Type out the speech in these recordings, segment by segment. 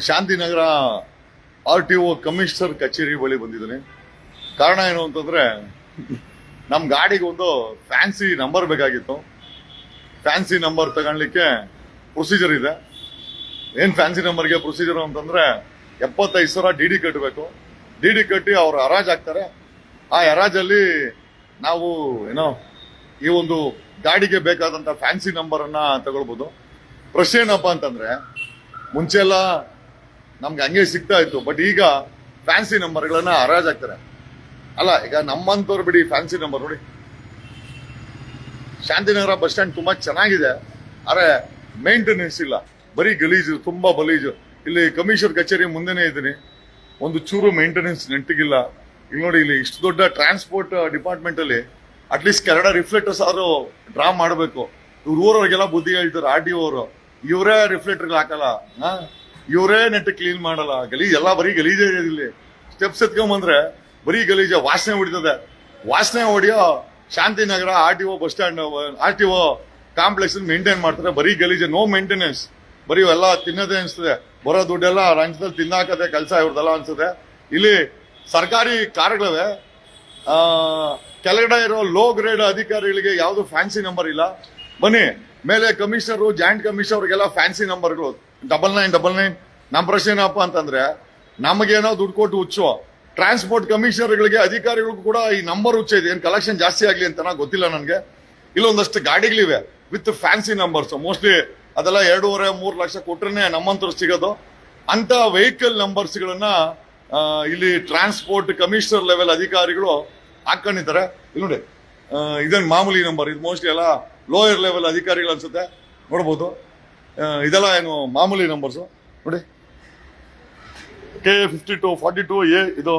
Shantinagar RTO commissioner ಕಚೇರಿ ಬಳಿ ಬಂದಿದ್ದೀನಿ. ಕಾರಣ ಏನು ಅಂತಂದ್ರೆ ನಮ್ಮ ಗಾಡಿಗೆ ಒಂದು ಫ್ಯಾನ್ಸಿ ನಂಬರ್ ಬೇಕಾಗಿತ್ತು. ಫ್ಯಾನ್ಸಿ ನಂಬರ್ ತಗೊಳ್ಳಿಕ್ಕೆ ಪ್ರೊಸೀಜರ್ ಇದೆ. ಏನ್ ಫ್ಯಾನ್ಸಿ ನಂಬರ್ಗೆ ಪ್ರೊಸೀಜರ್ ಅಂತಂದ್ರೆ 75,000 DD ಕಟ್ಟಬೇಕು. DD ಕಟ್ಟಿ ಅವ್ರು ಹರಾಜ್ ಹಾಕ್ತಾರೆ. ಆ ಹರಾಜಲ್ಲಿ ನಾವು ಈ ಒಂದು ಗಾಡಿಗೆ ಬೇಕಾದಂತ ಫ್ಯಾನ್ಸಿ ನಂಬರ್ ಅನ್ನ ತಗೊಳ್ಬಹುದು. ಪ್ರಶ್ನೆ ಏನಪ್ಪಾ ಅಂತಂದ್ರೆ ಮುಂಚೆ ಎಲ್ಲ ನಮ್ಗೆ ಹಂಗೆ ಸಿಗ್ತಾ ಇತ್ತು, ಬಟ್ ಈಗ ಫ್ಯಾನ್ಸಿ ನಂಬರ್ಗಳನ್ನ ಹರಾಜ್ ಹಾಕ್ತಾರೆ. ಅಲ್ಲ, ಈಗ ನಮ್ಮಂತವ್ರು ಬಿಡಿ, ಫ್ಯಾನ್ಸಿ ನಂಬರ್ ನೋಡಿ. ಶಾಂತಿನಗರ ಬಸ್ ಸ್ಟ್ಯಾಂಡ್ ತುಂಬಾ ಚೆನ್ನಾಗಿದೆ, ಆದ್ರೆ ಮೇಂಟೆನೆನ್ಸ್ ಇಲ್ಲ, ಬರೀ ಗಲೀಜು, ತುಂಬಾ ಗಲೀಜು. ಇಲ್ಲಿ ಕಮಿಷನರ್ ಕಚೇರಿ ಮುಂದೆನೆ ಇದ್ದೀನಿ, ಒಂದು ಚೂರು ಮೇಂಟೆನೆನ್ಸ್ ನೆಟ್ಟಿಗಿಲ್ಲ. ಇಲ್ಲಿ ನೋಡಿ, ಇಲ್ಲಿ ಇಷ್ಟು ದೊಡ್ಡ ಟ್ರಾನ್ಸ್ಪೋರ್ಟ್ ಡಿಪಾರ್ಟ್ಮೆಂಟ್ ಅಲ್ಲಿ ಅಟ್ಲೀಸ್ಟ್ ಕೆರಡ ರಿಫ್ಲೆಕ್ಟರ್ಸ್ ಆದ್ರೂ ಡ್ರಾ ಮಾಡಬೇಕು. ಇವ್ರು ಊರವ್ರಿಗೆಲ್ಲ ಬುದ್ಧಿ ಹೇಳ್ತಾರೆ. RTO ಅವರು ಇವರೇ ರಿಫ್ಲೆಕ್ಟರ್ ಹಾಕಲ್ಲ, ಇವರೇ ನೆಟ್ ಕ್ಲೀನ್ ಮಾಡಲ್ಲ. ಗಲೀಜ್ ಎಲ್ಲ ಬರೀ ಗಲೀಜೇ ಇದೆ. ಇಲ್ಲಿ ಸ್ಟೆಪ್ಸ್ ಎತ್ಕೊಂಬಂದ್ರೆ ಬರೀ ಗಲೀಜ, ವಾಸನೆ ಹೊಡಿತದೆ. ವಾಸನೆ ಹೊಡಿಯೋ Shantinagar RTO bus stand, RTO complex maintain ಮಾಡ್ತಾರೆ. ಬರೀ ಗಲೀಜ, ನೋ ಮೇಂಟೆನೆನ್ಸ್. ಬರೀ ಎಲ್ಲ ತಿನ್ನೋದೇ ಅನ್ಸ್ತದೆ. ಬರೋ ದುಡ್ಡೆಲ್ಲ ರಂಚದಲ್ಲಿ ತಿನ್ನಾಕದೆ ಕೆಲಸ ಇವ್ರದೆಲ್ಲ ಅನ್ಸುತ್ತೆ. ಇಲ್ಲಿ ಸರ್ಕಾರಿ ಕಾರ್ಗಳವೆ, ಕೆಳಗಡೆ ಇರೋ ಲೋ ಗ್ರೇಡ್ ಅಧಿಕಾರಿಗಳಿಗೆ ಯಾವ್ದು ಫ್ಯಾನ್ಸಿ ನಂಬರ್ ಇಲ್ಲ. ಬನ್ನಿ ಮೇಲೆ ಕಮಿಷನರು, ಜಾಯಿಂಟ್ ಕಮಿಷನರ್ಗೆಲ್ಲ ಫ್ಯಾನ್ಸಿ ನಂಬರ್ಗಳು 9999. ನಮ್ಮ ಪ್ರಶ್ನೆ ಏನಪ್ಪ ಅಂತಂದ್ರೆ, ನಮಗೇನೋ ದುಡ್ಡು ಕೊಟ್ಟು ಹುಚ್ಚು, ಟ್ರಾನ್ಸ್ಪೋರ್ಟ್ ಕಮಿಷನರ್ಗಳಿಗೆ, ಅಧಿಕಾರಿಗಳಿಗೂ ಕೂಡ ಈ ನಂಬರ್ ಹುಚ್ಚ ಇದೆ. ಏನ್ ಕಲೆಕ್ಷನ್ ಜಾಸ್ತಿ ಆಗ್ಲಿ ಅಂತ ಗೊತ್ತಿಲ್ಲ ನನಗೆ. ಇಲ್ಲೊಂದಷ್ಟು ಗಾಡಿಗಳಿವೆ ವಿತ್ ಫ್ಯಾನ್ಸಿ ನಂಬರ್ಸ್. ಮೋಸ್ಟ್ಲಿ ಅದೆಲ್ಲ 2.5-3 ಲಕ್ಷ ಕೊಟ್ರೆ ನಮ್ಮಂತವ್ರು ಸಿಗೋದು. ಅಂತ ವೆಹಿಕಲ್ ನಂಬರ್ಸ್ ಗಳನ್ನ ಇಲ್ಲಿ ಟ್ರಾನ್ಸ್ಪೋರ್ಟ್ ಕಮಿಷನರ್ ಲೆವೆಲ್ ಅಧಿಕಾರಿಗಳು ಹಾಕೊಂಡಿದ್ದಾರೆ. ಇಲ್ಲಿ ನೋಡಿ, ಇದೇನು ಮಾಮೂಲಿ ನಂಬರ್, ಇದು ಮೋಸ್ಟ್ಲಿ ಎಲ್ಲ ಲೋಯರ್ ಲೆವೆಲ್ ಅಧಿಕಾರಿಗಳು ಅನ್ಸುತ್ತೆ. ನೋಡ್ಬೋದು, ಇದೆಲ್ಲ ಏನು ಮಾಮೂಲಿ ನಂಬರ್ಸ್ ನೋಡಿ. K5242A ಇದು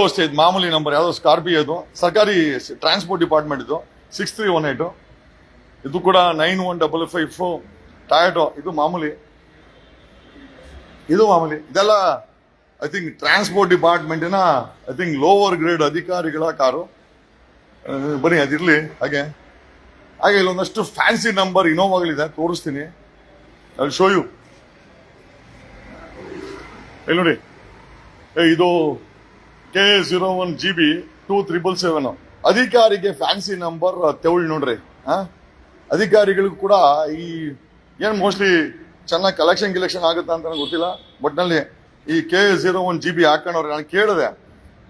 ಅಷ್ಟೇ, ಇದು ಮಾಮೂಲಿ ನಂಬರ್. ಯಾವ್ದೋ ಸ್ಕಾರ್ಪಿಯೋ, ಇದು ಸರ್ಕಾರಿ ಟ್ರಾನ್ಸ್ಪೋರ್ಟ್ ಡಿಪಾರ್ಟ್ಮೆಂಟ್. ಇದು 6318. ಇದು ಕೂಡ 9155 ಟೊಯೋಟೋ. ಇದು ಮಾಮೂಲಿ. ಇದೆಲ್ಲ ಐ ಥಿಂಕ್ ಟ್ರಾನ್ಸ್ಪೋರ್ಟ್ ಡಿಪಾರ್ಟ್ಮೆಂಟಿನ ಲೋವರ್ ಗ್ರೇಡ್ ಅಧಿಕಾರಿಗಳ ಕಾರು. ಬನ್ನಿ ಅದಿರ್ಲಿ. ಹಾಗೆ ಇಲ್ಲೊಂದಷ್ಟು ಫ್ಯಾನ್ಸಿ ನಂಬರ್ ಇನೋವಾಗಳಿದೆ, ತೋರಿಸ್ತೀನಿ. ಅಲ್ಲಿ ಶೋ ಯು. ಇಲ್ಲಿ ನೋಡಿ, ಇದು K01GB 2777. ಅಧಿಕಾರಿಗೆ ಫ್ಯಾನ್ಸಿ ನಂಬರ್ ತೆವಳ್ ನೋಡ್ರಿ. ಅಧಿಕಾರಿಗಳಿಗೂ ಕೂಡ ಈ ಏನ್ ಮೋಸ್ಟ್ಲಿ ಚೆನ್ನಾಗಿ ಕಲೆಕ್ಷನ್ ಆಗುತ್ತಾ ಅಂತ ನನಗೆ ಗೊತ್ತಿಲ್ಲ. ಬಟ್ ನಲ್ಲಿ ಈ K01GB ಹಾಕೊಂಡವ್ರೆ. ನಾನು ಕೇಳಿದೆ,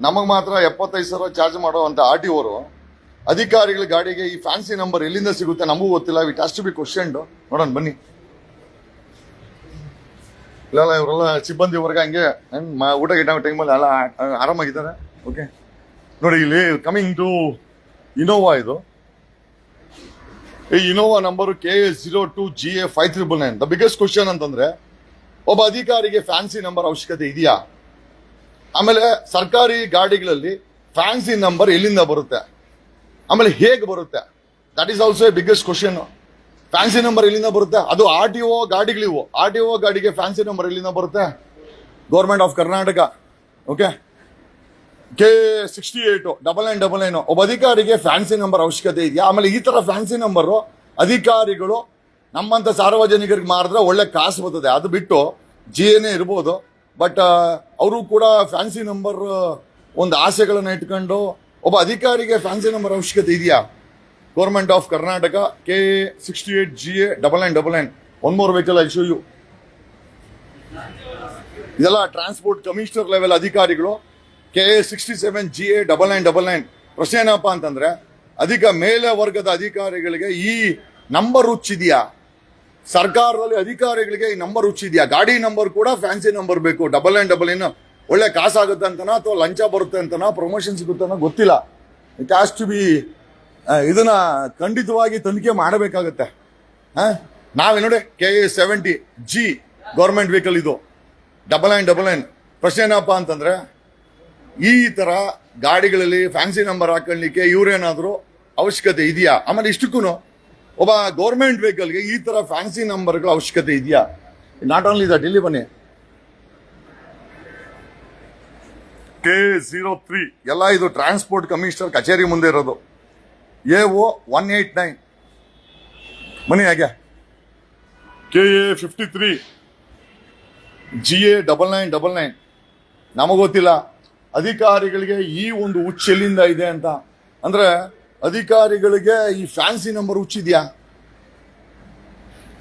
ನಮಗ್ ಮಾತ್ರ 75,000 ಚಾರ್ಜ್ ಮಾಡೋ ಅಂತ RTO ಅವರು ಅಧಿಕಾರಿಗಳ ಗಾಡಿಗೆ ಈ ಫ್ಯಾನ್ಸಿ ನಂಬರ್ ಎಲ್ಲಿಂದ ಸಿಗುತ್ತೆ ನಮಗೂ ಗೊತ್ತಿಲ್ಲ. It has to be questioned. ನೋಡೋಣ ಬನ್ನಿ. ಇಲ್ಲ, ಇವರೆಲ್ಲ ಸಿಬ್ಬಂದಿ ವರ್ಗ ಹಂಗೆ ಊಟ ಗಿಟ ಟೈಮಲ್ಲಿ ಎಲ್ಲ ಆರಾಮಾಗಿದ್ದಾರೆ. ಓಕೆ ನೋಡಿ, ಇಲ್ಲಿ ಕಮಿಂಗ್ ಟು ಇನೋವಾ. ಇದು ಈ Innova number K02GA 5399. The biggest question ಅಂತಂದ್ರೆ, ಒಬ್ಬ ಅಧಿಕಾರಿಗೆ ಫ್ಯಾನ್ಸಿ ನಂಬರ್ ಅವಶ್ಯಕತೆ ಇದೆಯಾ? ಆಮೇಲೆ ಸರ್ಕಾರಿ ಗಾಡಿಗಳಲ್ಲಿ ಫ್ಯಾನ್ಸಿ ನಂಬರ್ ಎಲ್ಲಿಂದ ಬರುತ್ತೆ, ಆಮೇಲೆ ಹೇಗೆ ಬರುತ್ತೆ? That is also A biggest question. Fancy number ಎಲ್ಲಿಂದ ಬರುತ್ತೆ? ಅದು RTO ಗಾಡಿಗಳಿವು. RTO ಗಾಡಿಗೆ ಫ್ಯಾನ್ಸಿ ನಂಬರ್ ಎಲ್ಲಿಂದ ಬರುತ್ತೆ? Government of Karnataka. Okay, K6899. ಒಬ್ಬ ಅಧಿಕಾರಿಗೆ ಫ್ಯಾನ್ಸಿ ನಂಬರ್ ಅವಶ್ಯಕತೆ ಇದೆಯಾ? ಆಮೇಲೆ ಈ ತರ ಫ್ಯಾನ್ಸಿ ನಂಬರ್ ಅಧಿಕಾರಿಗಳು ನಮ್ಮಂತ ಸಾರ್ವಜನಿಕರಿಗೆ ಮಾರಿದ್ರೆ ಒಳ್ಳೆ ಕಾಸು ಬರ್ತದೆ. ಅದು ಬಿಟ್ಟು GA ಇರ್ಬೋದು, ಬಟ್ ಅವರು ಕೂಡ ಫ್ಯಾನ್ಸಿ ನಂಬರ್ ಒಂದು ಆಸೆಗಳನ್ನ ಇಟ್ಕೊಂಡು, ಒಬ್ಬ ಅಧಿಕಾರಿಗೆ ಫ್ಯಾನ್ಸಿ ನಂಬರ್ ಅವಶ್ಯಕತೆ ಇದೆಯಾ? Government of Karnataka K68GA 9999. One more vehicle I show you. ಇದೆಲ್ಲ ಟ್ರಾನ್ಸ್ಪೋರ್ಟ್ ಕಮಿಷನರ್ ಲೆವೆಲ್ ಅಧಿಕಾರಿಗಳು. K67GA 9999. ಪ್ರಶ್ನೆ ಏನಪ್ಪ ಅಂತಂದ್ರೆ, ಮೇಲೆ ವರ್ಗದ ಅಧಿಕಾರಿಗಳಿಗೆ ಈ ನಂಬರ್ ಹುಚ್ಚಿದ್ಯಾ? ಸರ್ಕಾರದಲ್ಲಿ ಅಧಿಕಾರಿಗಳಿಗೆ ಈ ನಂಬರ್ ಹುಚ್ಚಿದ್ಯಾ? ಗಾಡಿ ನಂಬರ್ ಕೂಡ ಫ್ಯಾನ್ಸಿ ನಂಬರ್ ಬೇಕು. 9999 ಒಳ್ಳೆ ಕಾಸಾಗುತ್ತೆ ಅಂತನಾ, ಅಥವಾ ಲಂಚ ಬರುತ್ತೆ ಅಂತನಾ, ಪ್ರಮೋಷನ್ ಸಿಗುತ್ತೆ ಅನ್ನೋ ಗೊತ್ತಿಲ್ಲ. ಇಟ್ ಹ್ಯಾಸ್ ಟು ಬಿ, ಇದನ್ನ ಖಂಡಿತವಾಗಿ ತನಿಖೆ ಮಾಡಬೇಕಾಗತ್ತೆ. ನಾವೇ ನೋಡಿ, K70G ಗೌರ್ಮೆಂಟ್ ವೆಹಿಕಲ್, ಇದು 9999. ಪ್ರಶ್ನೆ ಏನಪ್ಪ ಅಂತಂದ್ರೆ, ಈ ತರ ಗಾಡಿಗಳಲ್ಲಿ ಫ್ಯಾನ್ಸಿ ನಂಬರ್ ಹಾಕೊಳ್ಳಿಕ್ಕೆ ಇವ್ರೇನಾದ್ರೂ ಅವಶ್ಯಕತೆ ಇದೆಯಾ? ಆಮೇಲೆ ಇಷ್ಟಕ್ಕೂ ಒಬ್ಬ ಗೌರ್ಮೆಂಟ್ ವೆಹಿಕಲ್ಗೆ ಈ ತರ ಫ್ಯಾನ್ಸಿ ನಂಬರ್ಗಳ ಅವಶ್ಯಕತೆ ಇದೆಯಾ? ನಾಟ್ ಓನ್ಲಿ ದಟ್, ಇಲ್ಲಿ ಬನ್ನಿ. K03 ಎಲ್ಲ ಇದು ಟ್ರಾನ್ಸ್ಪೋರ್ಟ್ ಕಮಿಷನರ್ ಕಚೇರಿ ಮುಂದೆ ಇರೋದು. AO 189. ಬನ್ನಿ ಹಾಗೆ. KA 53 GA9999 ನಮಗೊತ್ತಿಲ್ಲ ಅಧಿಕಾರಿಗಳಿಗೆ ಈ ಒಂದು ಹುಚ್ಚು ಎಲ್ಲಿಂದ ಇದೆ ಅಂತ. ಅಂದ್ರೆ ಅಧಿಕಾರಿಗಳಿಗೆ ಈ ಫ್ಯಾನ್ಸಿ ನಂಬರ್ ಹುಚ್ಚಿದ್ಯಾ?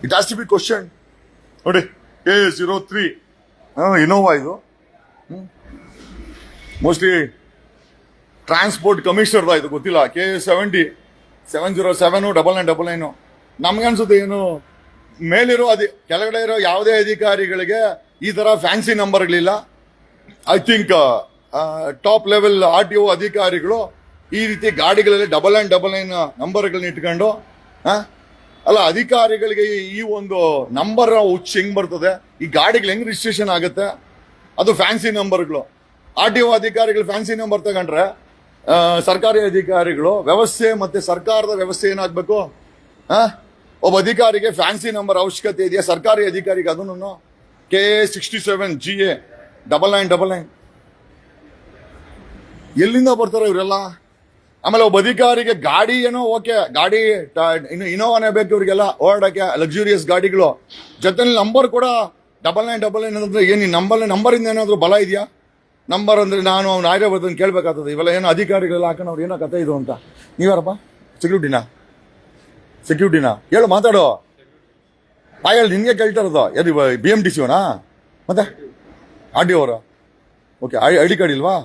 It has to be question. ನೋಡಿ A03 ಇನೋವಾ ಇದು ಮೋಸ್ಟ್ಲಿ ಟ್ರಾನ್ಸ್ಪೋರ್ಟ್ ಕಮಿಷನರ್ದ ಇದು ಗೊತ್ತಿಲ್ಲ. KA70 7079999 ನಮ್ಗನ್ಸುತ್ತೆ ಏನು ಮೇಲಿರೋ ಕೆಳಗಡೆ ಇರೋ ಯಾವುದೇ ಅಧಿಕಾರಿಗಳಿಗೆ ಈ ತರ ಫ್ಯಾನ್ಸಿ ನಂಬರ್ಗಳಿಲ್ಲ. I think top level RTO ಅಧಿಕಾರಿಗಳು ಈ ರೀತಿ ಗಾಡಿಗಳಲ್ಲಿ 9999 ನಂಬರ್ಗಳನ್ನ ಇಟ್ಕೊಂಡು ಅಲ್ಲ ಅಧಿಕಾರಿಗಳಿಗೆ ಈ ಒಂದು ನಂಬರ್ ಹುಚ್ಚ ಹೆಂಗ್ ಬರ್ತದೆ? ಈ ಗಾಡಿಗಳು ಹೆಂಗ್ ರಿಜಿಸ್ಟ್ರೇಷನ್ ಆಗುತ್ತೆ? ಅದು ಫ್ಯಾನ್ಸಿ ನಂಬರ್ಗಳು. RTO ಅಧಿಕಾರಿಗಳು ಫ್ಯಾನ್ಸಿ ನಂಬರ್ ತಗೊಂಡ್ರೆ ಸರ್ಕಾರಿ ಅಧಿಕಾರಿಗಳು ವ್ಯವಸ್ಥೆ ಮತ್ತೆ ಸರ್ಕಾರದ ವ್ಯವಸ್ಥೆ ಏನಾಗಬೇಕು? ಒಬ್ಬ ಅಧಿಕಾರಿಗೆ ಫ್ಯಾನ್ಸಿ ನಂಬರ್ ಅವಶ್ಯಕತೆ ಇದೆಯಾ? ಸರ್ಕಾರಿ ಅಧಿಕಾರಿಗೆ ಅದನ್ನು KA67 GA9999 ಎಲ್ಲಿಂದ ಬರ್ತಾರೆ ಇವರೆಲ್ಲ? ಆಮೇಲೆ ಒಬ್ಬ ಅಧಿಕಾರಿಗೆ ಗಾಡಿ ಏನೋ ಓಕೆ, ಗಾಡಿ ಇನ್ನು ಇನೋವಾನೇ ಬೇಕು ಇವ್ರಿಗೆಲ್ಲ ಓಡಾಡಕ್ಕೆ, ಲಕ್ಸುರಿಯಸ್ ಗಾಡಿಗಳು ಜೊತೆಲಿ ನಂಬರ್ ಕೂಡ 9999 ಅಂದ್ರೆ ಏನು ನಂಬರ್ ಇಂದ ಏನಾದ್ರು ಬಲ ಇದೆಯಾ? ನಂಬರ್ ಅಂದ್ರೆ ನಾನು ಅವ್ನು ಆಯ್ಕೆ ಬರ್ತಾನೆ ಕೇಳ್ಬೇಕಾಗ್ತದೆ. ಇವೆಲ್ಲ ಏನೋ ಅಧಿಕಾರಿಗಳೆಲ್ಲ ಹಾಕೊಂಡು ಅವ್ರು ಏನೋ ಕತೆ ಇದು ಅಂತ. ನೀವ್ಯಾರಪ್ಪ? ಸೆಕ್ಯೂರಿಟಿನಾ ಹೇಳು, ಮಾತಾಡೋ. ಹೇಳಿ, ನಿನ್ಗೆ ಕೇಳ್ತಾ ಇರೋದು ಯಾರು? BMTCವನಾ? ಮತ್ತೆ RTO ಅವರ? ಓಕೆ, ಐ ಡಿ ಕಾರ್ಡ್ ಇಲ್ವಾ?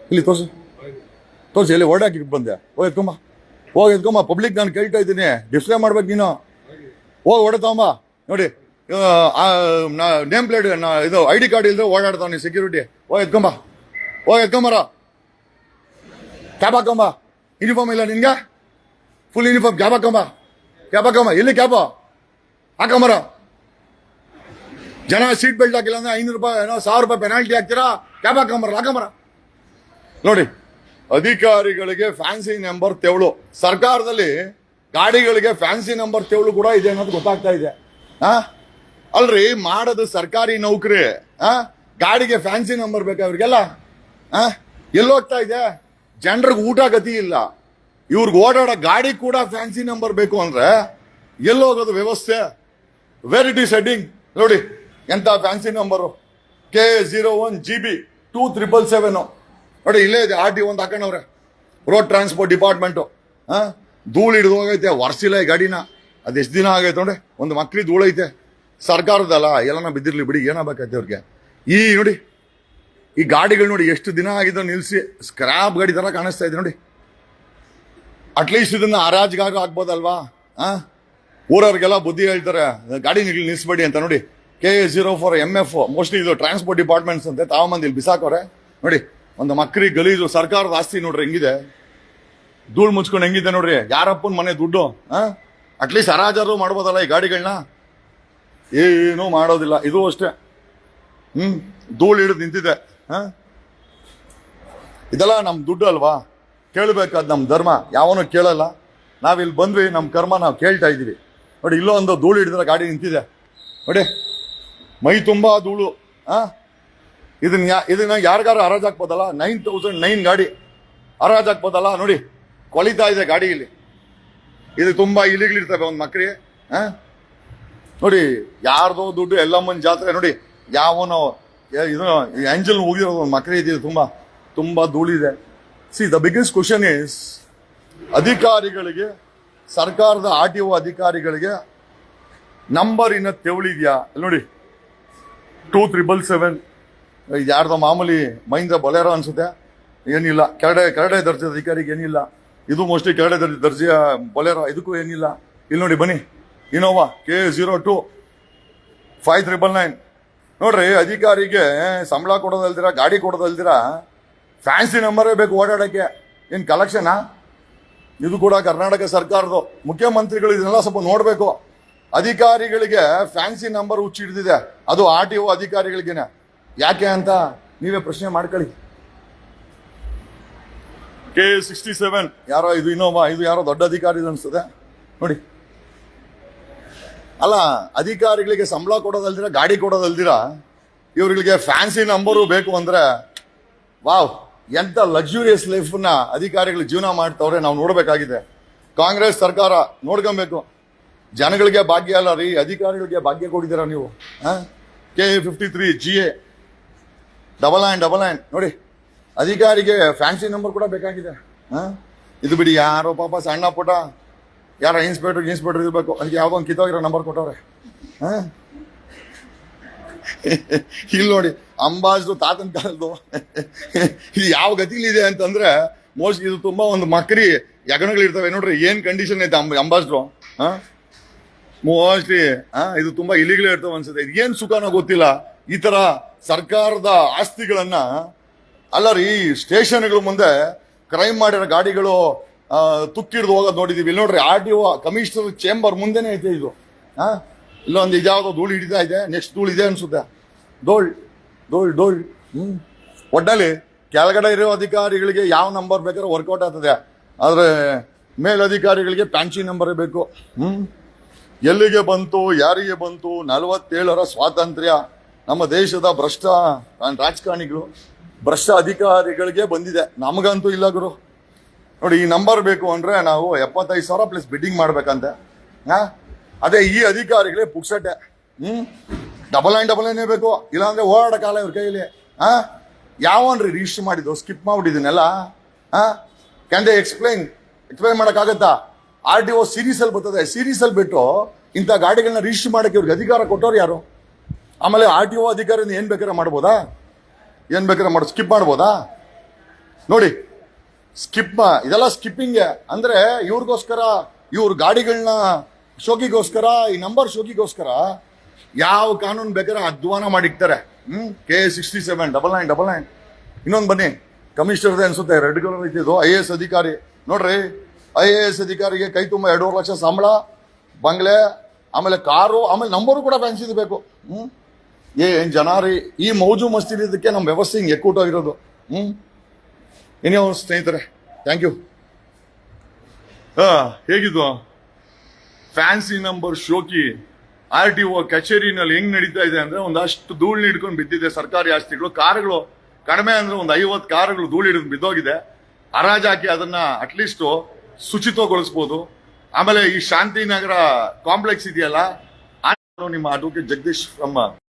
ಇಲ್ಲಿ ತೋರ್ಸು ಎಲ್ಲಿ ಓಡಾಕಿ ಬಂದೆ. ಹೋಗಿ ಎತ್ಕೊಂಬ ಪಬ್ಲಿಕ್ ನಾನು ಕೇಳ್ತಾ ಇದ್ದೀನಿ, ಡಿಸ್ಪ್ಲೇ ಮಾಡ್ಬೇಕು ನೀನು. ಹೋಗಿ ಹೊಡೆತಂಬ. ನೋಡಿ ನೇಮ್ ಪ್ಲೇಟ್ ಇದು ID ಕಾರ್ಡ್ ಇಲ್ಲದೆ ಓಡಾಡ್ತಾವ ಸೆಕ್ಯೂರಿಟಿ. ಹೋಗಿ ಎತ್ಕೊಂಬರ. ಕ್ಯಾಬ್ ಹಾಕೊಂಬ. ಯೂನಿಫಾರ್ಮ್ ಇಲ್ಲ ನಿನ್ಗೆ? Full uniform. ಕ್ಯಾಬ್ ಹಾಕೊಂಬ. ಎಲ್ಲಿ ಕ್ಯಾಬ್ ಹಾಕೊಂಬರ. ಜನ ಸೀಟ್ ಬೆಲ್ಟ್ ಹಾಕಿಲ್ಲ ಅಂದ್ರೆ 500 ರೂಪಾಯಿ ಏನೋ 1000 ರೂಪಾಯಿ ಪೆನಾಲ್ಟಿ ಹಾಕ್ತೀರಾ? ಕ್ಯಾಬ್ ಹಾಕೊಂಬರ. ನೋಡಿ, ಅಧಿಕಾರಿಗಳಿಗೆ ಫ್ಯಾನ್ಸಿ ನಂಬರ್ ತೆವಳು. ಸರ್ಕಾರದಲ್ಲಿ ಗಾಡಿಗಳಿಗೆ ಫ್ಯಾನ್ಸಿ ನಂಬರ್ ತೆವಳು ಕೂಡ ಇದೆ ಅನ್ನೋದು ಗೊತ್ತಾಗ್ತಾ ಇದೆ. ಅಲ್ರಿ, ಮಾಡೋದು ಸರ್ಕಾರಿ ನೌಕರಿ, ಗಾಡಿಗೆ ಫ್ಯಾನ್ಸಿ ನಂಬರ್ ಬೇಕಾ ಇವ್ರಿಗೆಲ್ಲ? ಎಲ್ಲೋಗ್ತಾ ಇದೆ? ಜನರಿಗೆ ಊಟ ಗತಿ ಇಲ್ಲ, ಇವ್ರಿಗೆ ಓಡಾಡೋ ಗಾಡಿ ಕೂಡ ಫ್ಯಾನ್ಸಿ ನಂಬರ್ ಬೇಕು ಅಂದ್ರೆ ಎಲ್ಲೋಗೋದು ವ್ಯವಸ್ಥೆ? ವೇರ್ ಇಟ್ ಈಸ್ ಹೆಡ್ಡಿಂಗ್ ನೋಡಿ, ಎಂತ ಫ್ಯಾನ್ಸಿ ನಂಬರು. K01 GB 2777 ನೋಡಿ, ಇಲ್ಲೇ ಇದೆ. RTO ಒಂದು ಹಾಕೊಂಡವ್ರೆ, ರೋಡ್ ಟ್ರಾನ್ಸ್ಪೋರ್ಟ್ ಡಿಪಾರ್ಟ್ಮೆಂಟು. ಧೂಳು ಹಿಡಿದು ಹೋಗೈತೆ, ವರ್ಷಿಲ್ಲ ಈ ಗಾಡಿನ. ಅದೆಷ್ಟು ದಿನ ಆಗೈತೆ ನೋಡಿ, ಒಂದು ಮಕ್ಳಿ ಧೂಳೈತೆ. ಸರ್ಕಾರದಲ್ಲ, ಎಲ್ಲನ ಬಿದ್ದಿರ್ಲಿ ಬಿಡಿ, ಏನಾಗಬೇಕೈತೆ ಅವ್ರಿಗೆ. ನೋಡಿ ಈ ಗಾಡಿಗಳು ನೋಡಿ ಎಷ್ಟು ದಿನ ಆಗಿದ್ದೋ ನಿಲ್ಸಿ, ಸ್ಕ್ರಾಪ್ ಗಾಡಿ ತರ ಕಾಣಿಸ್ತಾ ಇದೆ ನೋಡಿ. ಅಟ್ಲೀಸ್ಟ್ ಇದನ್ನ ಹರಾಜ್ಗಾರು ಹಾಕ್ಬೋದಲ್ವಾ? ಊರವ್ರಿಗೆಲ್ಲ ಬುದ್ಧಿ ಹೇಳ್ತಾರೆ, ಗಾಡಿ ನಿಲ್ಸ್ಬೇಡಿ ಅಂತ. ನೋಡಿ KA04 MF ಮೋಸ್ಟ್ಲಿ ಇದು ಟ್ರಾನ್ಸ್ಪೋರ್ಟ್ ಡಿಪಾರ್ಟ್ಮೆಂಟ್ಸ್ ಅಂತೆ, ತಾವಮಂದಿ ಇಲ್ಲಿ ಬಿಸಾಕವ್ರೆ ನೋಡಿ. ಒಂದು ಮಕ್ರಿ ಗಲೀಜು. ಸರ್ಕಾರದ ಆಸ್ತಿ ನೋಡ್ರಿ ಹೆಂಗಿದೆ, ಧೂಳು ಮುಚ್ಕೊಂಡು ಹೆಂಗಿದೆ ನೋಡ್ರಿ. ಯಾರಪ್ಪನ ಮನೆ ದುಡ್ಡು? ಅಟ್ಲೀಸ್ಟ್ ಹರಾಜಾರು ಮಾಡ್ಬೋದಲ್ಲ ಈ ಗಾಡಿಗಳನ್ನ? ಏನೂ ಮಾಡೋದಿಲ್ಲ. ಇದು ಅಷ್ಟೇ, ಧೂಳು ಹಿಡಿದು ನಿಂತಿದೆ. ಇದೆಲ್ಲ ನಮ್ ದುಡ್ಡು ಅಲ್ವಾ? ಕೇಳಬೇಕಾದ ನಮ್ಮ ಧರ್ಮ. ಯಾವನು ಕೇಳಲ್ಲ. ನಾವಿಲ್ಲಿ ಬಂದ್ವಿ, ನಮ್ಮ ಕರ್ಮ ನಾವು ಕೇಳ್ತಾ ಇದೀವಿ. ನೋಡಿ, ಇಲ್ಲೋ ಒಂದು ಧೂಳು ಹಿಡಿದ್ರೆ ಗಾಡಿ ನಿಂತಿದೆ ನೋಡಿ, ಮೈ ತುಂಬಾ ಧೂಳು. ಇದನ್ನ ಯಾರಿಗಾರು ಹರಾಜ್ ಹಾಕ್ಬೋದಲ್ಲ? 9009 ಗಾಡಿ ಹರಾಜ್ ಹಾಕ್ಬೋದಲ್ಲ? ನೋಡಿ, ಕೊಳಿತಾ ಇದೆ ಗಾಡಿ ಇಲ್ಲಿ. ಇದು ತುಂಬಾ ಇಲಿಗಳಿರ್ತವೆ ಒಂದು ಮಕ್ರಿ. ನೋಡಿ, ಯಾರ್ದೋ ದುಡ್ಡು ಎಲ್ಲಮ್ಮನ ಜಾತ್ರೆ ನೋಡಿ, ಯಾವನೋ ಇದು ಆಂಜಲ್ ಹೋಗಿರೋದು ಒಂದು ಮಕ್ರಿ ಇದೆ. ತುಂಬಾ ಧೂಳಿದೆ. See, the biggest question is, ಅಧಿಕಾರಿಗಳಿಗೆ, ಸರ್ಕಾರದ RTO ಅಧಿಕಾರಿಗಳಿಗೆ ನಂಬರ್ ಇನ್ನ ತೆವಳಿದ್ಯಾ? ನೋಡಿ 2777 ಯಾರ್ದೋ ಮಾಮೂಲಿ ಮಹೀಂದ್ರ ಬೊಲೆರೋ ಅನ್ಸುತ್ತೆ, ಏನಿಲ್ಲ. ಕೆರಡೆ ದರ್ಜೆ ಅಧಿಕಾರಿಗೆ ಏನಿಲ್ಲ. ಇದು ಮೋಸ್ಟ್ಲಿ ಕೆರಡೆ ದರ್ಜೆಯ ಬೊಲೆರೋ, ಇದಕ್ಕೂ ಏನಿಲ್ಲ. ಇಲ್ಲಿ ನೋಡಿ, ಬನ್ನಿ, ಇನೋವಾ KA02 5999 ನೋಡ್ರಿ. ಅಧಿಕಾರಿಗೆ ಸಂಬಳ ಕೊಡೋದಲ್ದಿರ, ಗಾಡಿ ಕೊಡೋದಲ್ದಿರ ಫ್ಯಾನ್ಸಿ ನಂಬರೇ ಬೇಕು ಓಡಾಡಕ್ಕೆ. ಏನ್ ಕಲೆಕ್ಷನಾ? ಇದು ಕೂಡ ಕರ್ನಾಟಕ ಸರ್ಕಾರದ್ದು. ಮುಖ್ಯಮಂತ್ರಿಗಳು ಇದನ್ನೆಲ್ಲ ಸ್ವಲ್ಪ ನೋಡ್ಬೇಕು. ಅಧಿಕಾರಿಗಳಿಗೆ ಫ್ಯಾನ್ಸಿ ನಂಬರ್ ಹುಚ್ಚಿಡ್ದಿದೆ, ಅದು RTO ಅಧಿಕಾರಿಗಳಿಗೇನೆ. ಯಾಕೆ ಅಂತ ನೀವೇ ಪ್ರಶ್ನೆ ಮಾಡ್ಕೊಳ್ಳಿ. KA67 ಯಾರೋ, ಇದು ಇನೋವಾ, ಇದು ಯಾರೋ ದೊಡ್ಡ ಅಧಿಕಾರಿ ಅನ್ಸ್ತದೆ ನೋಡಿ. ಅಲ್ಲ, ಅಧಿಕಾರಿಗಳಿಗೆ ಸಂಬಳ ಕೊಡೋದಲ್ದಿರ, ಗಾಡಿ ಕೊಡೋದಲ್ದಿರ ಇವ್ರಿಗೆ ಫ್ಯಾನ್ಸಿ ನಂಬರು ಬೇಕು ಅಂದ್ರೆ, ವಾವ್, ಎಂತ ಲಕ್ಸುರಿಯಸ್ ಲೈಫ್ನ ಅಧಿಕಾರಿಗಳು ಜೀವನ ಮಾಡ್ತವ್ರೆ ನಾವು ನೋಡ್ಬೇಕಾಗಿದೆ. ಕಾಂಗ್ರೆಸ್ ಸರ್ಕಾರ ನೋಡ್ಕೊಬೇಕು. ಜನಗಳಿಗೆ ಭಾಗ್ಯ ಅಲ್ಲ ರೀ, ಅಧಿಕಾರಿಗಳಿಗೆ ಭಾಗ್ಯ ಕೊಟ್ಟಿದ್ದೀರಾ ನೀವು. KA53 GA 99 ನೋಡಿ, ಅಧಿಕಾರಿಗೆ ಫ್ಯಾನ್ಸಿ ನಂಬರ್ ಕೂಡ ಬೇಕಾಗಿದೆ. ಇದು ಬಿಡಿ, ಯಾರೋ ಪಾಪ ಸಣ್ಣ ಪುಟ ಯಾರ ಇನ್ಸ್ಪೆಕ್ಟರ್ ಇರ್ಬೇಕು, ಅದಕ್ಕೆ ಯಾವ್ದೋ ಒಂದು ಕಿತ್ತೋಗಿರೋ ನಂಬರ್ ಕೊಟ್ಟವ್ರೆ. ಇಲ್ಲಿ ನೋಡಿ, ಅಂಬಾಜ್ದು ತಾತನ ಕಾಲದ್ದು ಇದು ಯಾವ ಗತಿಲಿದೆ ಅಂತಂದ್ರೆ ಮೋಸ್ಟ್ ಇದು ತುಂಬಾ ಒಂದು ಮಕ್ರಿ ಯಗಣಗಳಿರ್ತವೆ ನೋಡ್ರಿ, ಏನ್ ಕಂಡೀಷನ್ ಐತೆ ಅಂಬಾಜ್ದು. ಮೋಸ್ಟ್ಲಿ ಇದು ತುಂಬಾ ಇಲಿಗಳೇ ಇರ್ತವೆ ಅನ್ಸುತ್ತೆ. ಏನ್ ಸುಖನೋ ಗೊತ್ತಿಲ್ಲ, ಈ ತರ ಸರ್ಕಾರದ ಆಸ್ತಿಗಳನ್ನ ಅಲ್ಲ ರೀ, ಸ್ಟೇಷನ್ಗಳ ಮುಂದೆ ಕ್ರೈಮ್ ಮಾಡಿರೋ ಗಾಡಿಗಳು ತುಕ್ಕಿಡ್ದು ಹೋಗೋದು ನೋಡಿದೀವಿ. ಇಲ್ಲಿ ನೋಡ್ರಿ, RTO ಕಮಿಷನರ್ ಚೇಂಬರ್ ಮುಂದೆನೆ ಐತೆ ಇದು. ಇಲ್ಲೊಂದು ಇದ್ಯಾವುದೋ ಧೂಳು ಹಿಡಿತಾ ಇದೆ, ನೆಕ್ಸ್ಟ್ ಧೂಳು ಇದೆ ಅನ್ಸುತ್ತೆ. ಡೋಳ್ ಡೋಳ್ ಡೋಳ್ ಒಟ್ಟಲ್ಲಿ ಕೆಳಗಡೆ ಇರೋ ಅಧಿಕಾರಿಗಳಿಗೆ ಯಾವ ನಂಬರ್ ಬೇಕಾದ್ರೆ ವರ್ಕೌಟ್ ಆಗ್ತದೆ, ಆದ್ರೆ ಮೇಲಧಿಕಾರಿಗಳಿಗೆ ಫ್ಯಾನ್ಸಿ ನಂಬರೇ ಬೇಕು. ಎಲ್ಲಿಗೆ ಬಂತು, ಯಾರಿಗೆ ಬಂತು 47ರ ಸ್ವಾತಂತ್ರ್ಯ? ನಮ್ಮ ದೇಶದ ಭ್ರಷ್ಟ ರಾಜಕಾರಣಿಗಳು, ಭ್ರಷ್ಟ ಅಧಿಕಾರಿಗಳಿಗೆ ಬಂದಿದೆ, ನಮಗಂತೂ ಇಲ್ಲ ಗುರು. ನೋಡಿ, ಈ ನಂಬರ್ ಬೇಕು ಅಂದ್ರೆ ನಾವು 75,000 ಪ್ಲಸ್ ಬಿಡ್ಡಿಂಗ್ ಮಾಡ್ಬೇಕಂತೆ. ಅದೇ ಈ ಅಧಿಕಾರಿಗಳೇ ಪುಕ್ಸಟ್ಟೆ. 99 ಬೇಕು, ಇಲ್ಲಾಂದ್ರೆ ಓಡಾಡ ಕಾಲ ಇವ್ರ ಕೈಲಿ. ಯಾವನ್ರಿ ರಿಜಿಸ್ಟರ್ ಮಾಡಿದ್ದು? ಸ್ಕಿಪ್ ಮಾಡ್ಬಿಟ್ಟಿದ್ದೀನೆಲ್ಲ. ಕ್ಯಾನ್ ದೇ ಎಕ್ಸ್ಪ್ಲೈನ್ ಮಾಡಕ್ಕಾಗತ್ತಾ? RTO ಸೀರೀಸ್ ಅಲ್ಲಿ ಬರ್ತದೆ, ಸೀರೀಸ್ ಅಲ್ಲಿ ಬಿಟ್ಟು ಇಂಥ ಗಾಡಿಗಳನ್ನ ರಿಜಿಸ್ಟರ್ ಮಾಡಕ್ಕೆ ಇವ್ರಿಗೆ ಅಧಿಕಾರ ಕೊಟ್ಟವ್ರು ಯಾರು? ಆಮೇಲೆ RTO ಅಧಿಕಾರಿಯಿಂದ ಏನ್ ಬೇಕಾದ್ರೆ ಮಾಡ್ಬೋದಾ? ಸ್ಕಿಪ್ ಮಾಡ್ಬೋದಾ? ನೋಡಿ, ಇದೆಲ್ಲ ಸ್ಕಿಪ್ಪಿಂಗ್. ಅಂದ್ರೆ ಇವ್ರಿಗೋಸ್ಕರ, ಇವ್ರ ಗಾಡಿಗಳನ್ನ ಶೋಕಿಗೋಸ್ಕರ, ಈ ನಂಬರ್ ಶೋಕಿಗೋಸ್ಕರ ಯಾವ ಕಾನೂನು ಬೇಕಾದ್ರೆ ಅಧ್ವಾನ ಮಾಡಿಕ್ತಾರೆ. KA67 99. ಇನ್ನೊಂದು ಬನ್ನಿ, ಕಮಿಷನರ್ದೆ ಅನ್ಸುತ್ತೆ, ರೆಡ್ ಕಲರ್ ಐತಿದ್ದು. IAS ಅಧಿಕಾರಿ ನೋಡ್ರಿ, IAS ಅಧಿಕಾರಿಗೆ ಕೈ ತುಂಬ 2.5 ಲಕ್ಷ ಸಂಬಳ, ಬಂಗ್ಲೆ, ಆಮೇಲೆ ಕಾರು, ಆಮೇಲೆ ನಂಬರು ಕೂಡ ಫ್ಯಾನ್ಸಿದ್ ಬೇಕು. ಏನ್ ಜನ ರೀ, ಈ ಮೌಜು ಮಸ್ತಿದ್ದಕ್ಕೆ ನಮ್ಮ ವ್ಯವಸ್ಥೆ ಹಿಂಗೆ ಎಕ್ಕೂಟೋಗಿರೋದು. ಇನ್ನೇ ಸ್ನೇಹಿತರೆ, ಥ್ಯಾಂಕ್ ಯು. ಹೇಗಿದ್ದು ಫ್ಯಾನ್ಸಿ ನಂಬರ್ ಶೋಕಿ RTO ಕಚೇರಿನಲ್ಲಿ ಹೆಂಗ್ ನಡೀತಾ ಇದೆ ಅಂದ್ರೆ, ಒಂದಷ್ಟು ಧೂಳು ಹಿಡ್ಕೊಂಡು ಬಿದ್ದಿದೆ ಸರ್ಕಾರಿ ಆಸ್ತಿಗಳು. ಕಾರುಗಳು ಕಡಿಮೆ ಅಂದ್ರೆ ಒಂದು 50 ಕಾರುಗಳು ಧೂಳು ಹಿಡಿದು ಬಿದ್ದೋಗಿದೆ. ಹರಾಜಾಕಿ ಅದನ್ನ ಅಟ್ಲೀಸ್ಟ್ ಶುಚಿತ್ವಗೊಳಿಸ್ಬೋದು. ಆಮೇಲೆ ಈ ಶಾಂತಿನಗರ ಕಾಂಪ್ಲೆಕ್ಸ್ ಇದೆಯಲ್ಲ, ನಿಮ್ಮ ಅಡ್ವೊಕೇಟ್ ಜಗದೀಶ್ ಫ್ರಮ್